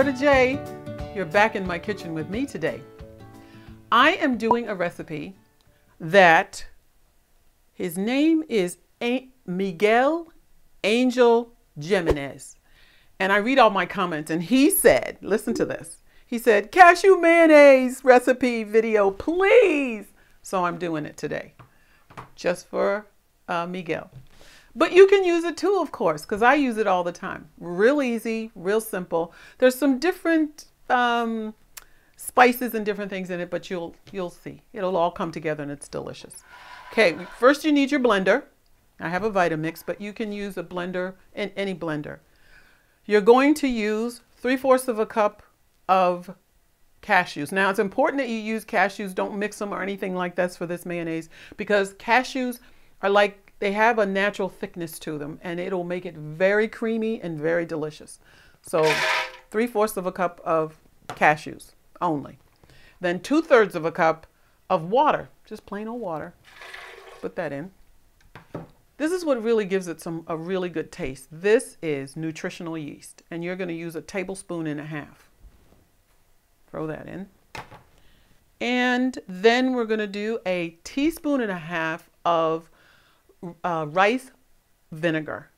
Berta J. You're back in my kitchen with me today. I am doing a recipe that his name is Miguel Angel Jimenez. And I read all my comments and he said, listen to this. He said, cashew mayonnaise recipe video, please. So I'm doing it today just for Miguel. But you can use it too, of course, because I use it all the time. Real easy, real simple. There's some different spices and different things in it, but you'll see. It'll all come together and it's delicious. Okay, first you need your blender. I have a Vitamix, but you can use a blender in any blender. You're going to use 3/4 of a cup of cashews. Now, it's important that you use cashews. Don't mix them or anything like that for this mayonnaise, because cashews are like, they have a natural thickness to them and it'll make it very creamy and very delicious. So 3/4 of a cup of cashews only. Then 2/3 of a cup of water, just plain old water. Put that in. This is what really gives it a really good taste. This is nutritional yeast, and you're going to use 1.5 tablespoons. Throw that in. And then we're going to do 1.5 teaspoons of rice vinegar.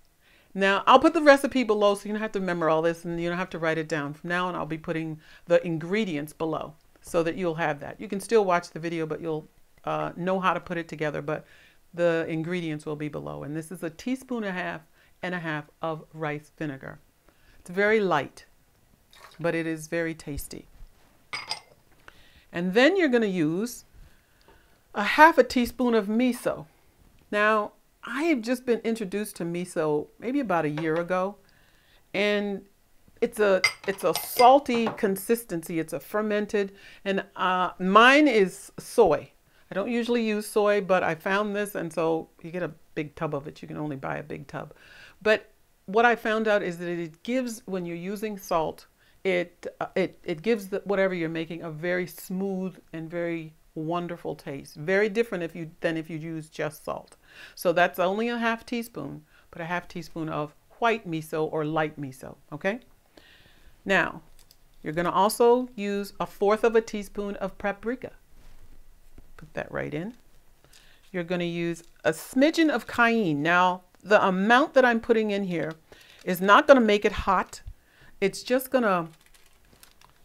Now, I'll put the recipe below so you don't have to remember all this and you don't have to write it down. From now on, I'll be putting the ingredients below so that you'll have that. You can still watch the video, but you'll know how to put it together, but the ingredients will be below. And this is 1.5 teaspoons of rice vinegar. It's very light, but it is very tasty. And then you're going to use 1/2 teaspoon of miso. Now, I have just been introduced to miso maybe about a year ago, and it's a salty consistency. It's a fermented, and mine is soy. I don't usually use soy, but I found this, and so you get a big tub of it. You can only buy a big tub. But what I found out is that it gives, when you're using salt, it gives whatever you're making a very smooth and very wonderful taste. Very different than if you use just salt. So that's only 1/2 teaspoon, but 1/2 teaspoon of white miso or light miso, okay? Now, you're going to also use 1/4 teaspoon of paprika. Put that right in. You're going to use a smidgen of cayenne. Now, the amount that I'm putting in here is not going to make it hot. It's just going to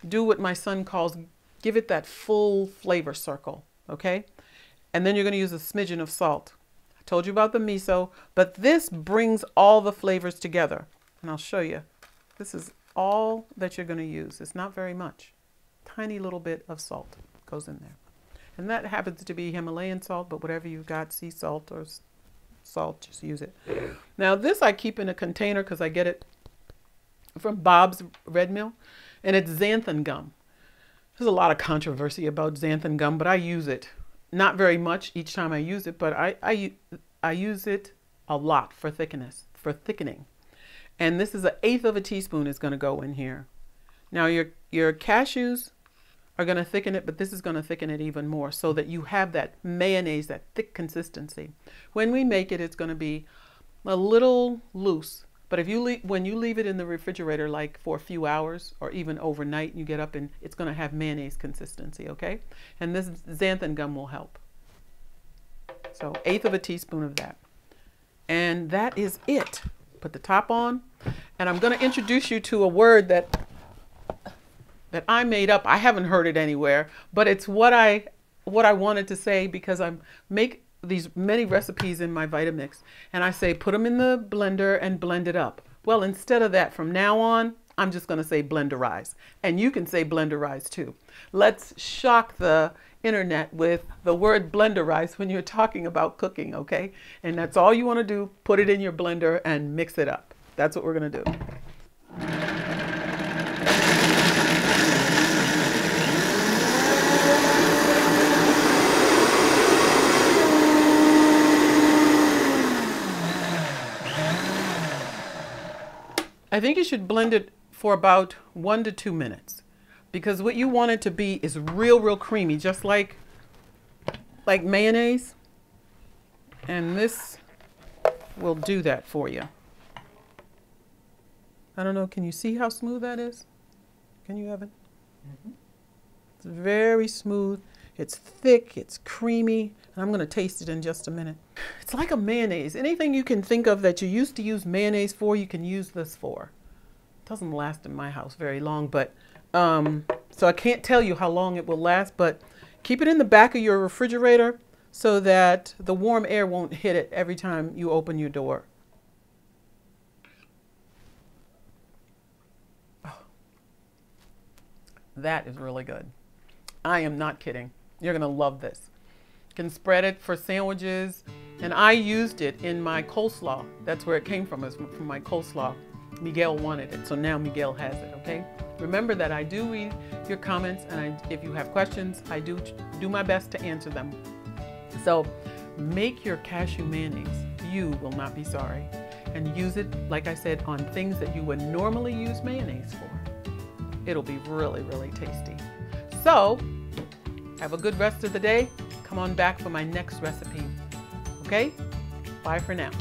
do what my son calls, give it that full flavor circle, okay? And then you're going to use a smidgen of salt. I told you about the miso, but this brings all the flavors together. And I'll show you. This is all that you're going to use. It's not very much. Tiny little bit of salt goes in there. And that happens to be Himalayan salt, but whatever you've got, sea salt or salt, just use it. Now this I keep in a container because I get it from Bob's Red Mill, and it's xanthan gum. There's a lot of controversy about xanthan gum, but I use it. Not very much each time I use it, but I use it a lot for thickening. And this is 1/8 teaspoon is going to go in here. Now your cashews are going to thicken it, but this is going to thicken it even more so that you have that mayonnaise, that thick consistency. When we make it, it's going to be a little loose. But when you leave it in the refrigerator like for a few hours or even overnight, you get up and it's going to have mayonnaise consistency, okay? And this xanthan gum will help. So 1/8 teaspoon of that. And that is it. Put the top on. And I'm going to introduce you to a word that I made up. I haven't heard it anywhere, but it's what I wanted to say because I make these many recipes in my Vitamix, and I say put them in the blender and blend it up. Well, instead of that, from now on, I'm just going to say blenderize, and you can say blenderize too. Let's shock the internet with the word blenderize when you're talking about cooking, okay? And that's all you want to do. Put it in your blender and mix it up. That's what we're going to do. I think you should blend it for about 1 to 2 minutes, because what you want it to be is real creamy, just like mayonnaise. And this will do that for you. I don't know, can you see how smooth that is? Can you, Evan? Mm-hmm. It's very smooth. It's thick, it's creamy, and I'm going to taste it in just a minute. It's like a mayonnaise. Anything you can think of that you used to use mayonnaise for, you can use this for. It doesn't last in my house very long, but so I can't tell you how long it will last, but keep it in the back of your refrigerator so that the warm air won't hit it every time you open your door. Oh, that is really good. I am not kidding. You're going to love this. You can spread it for sandwiches, and I used it in my coleslaw. That's where it came from, is from my coleslaw. Miguel wanted it, so now Miguel has it, okay? Remember that I do read your comments, and if you have questions, I do my best to answer them. So make your cashew mayonnaise. You will not be sorry. And use it, like I said, on things that you would normally use mayonnaise for. It'll be really, really tasty. So have a good rest of the day. Come on back for my next recipe. Okay? Bye for now.